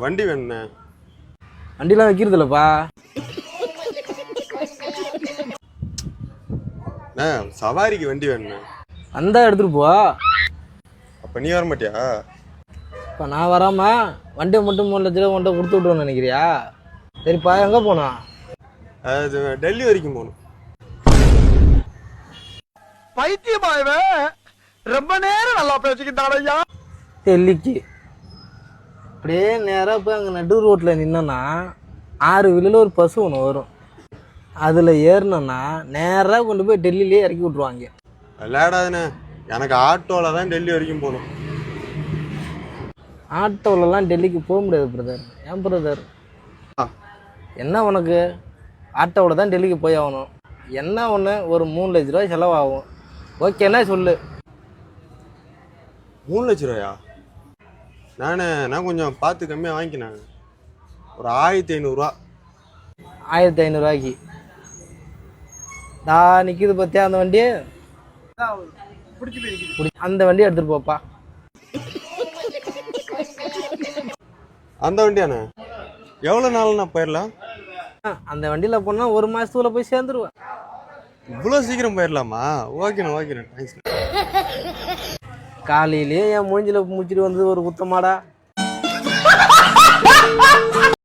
வண்டி வேணுண்ணே. வண்டிலாம் வைக்கிறது இல்லப்பா. சவாரிக்கு வண்டி வேணுண்ணே. வந்தா எடுத்துட்டு போ. அப்ப நீ வர மாட்டியா? இப்போ நான் வராம வண்டியை மட்டும் 3 லட்ச ரூபா கொண்டு கொடுத்து விட்ருவேன்னு நினைக்கிறியா? சரிப்பா, எங்கே போனோம்? அது டெல்லி வரைக்கும் போகணும். பைத்தியமாயவே ரொம்ப நேரம் நல்லா பேசிக்கிட்டாரையா. டெல்லிக்கு அப்படியே நேராக போய் அங்கே நடு ரோட்டில் நின்னோன்னா 6 வீலில் ஒரு பஸ் ஒன்று வரும். அதில் ஏறினோன்னா நேராக கொண்டு போய் டெல்லியிலே இறக்கி விட்ருவாங்க. விளையாடாதுண்ணே, எனக்கு ஆட்டோவில் தான் டெல்லி வரைக்கும் போகணும். ஆட்டோவிலலாம் டெல்லிக்கு போக முடியாது பிரதர். ஏன் பிரதர்? என்ன உனக்கு? ஆட்டோவில் தான் டெல்லிக்கு போய் ஆகணும். என்ன ஒன்று, ஒரு 3 லட்ச ரூபாய் செலவாகும். ஓகேண்ணா சொல்லு. 3 லட்ச ரூபாயா? நான் கொஞ்சம் பார்த்து கம்மியாக வாங்கிக்கினேன். ஒரு 1500 ரூபா. 1500 ரூபாய்க்கு நான் நிற்கிது பார்த்தியா அந்த வண்டி? அந்த வண்டியை எடுத்துகிட்டு போப்பா. அந்த வண்டியாண்ணே? எவ்வளோ நாள்ண்ணா போயிடலாம்? அந்த வண்டியில் போனால் 1 மாதத்துக்குள்ள போய் சேர்ந்துருவேன். இவ்வளோ சீக்கிரம் போயிடலாமா? ஓகேண்ணே தேங்க்ஸ். காலையிலேயே என் மூஞ்சில முடிச்சிட்டு வந்தது ஒரு குத்தமாடா.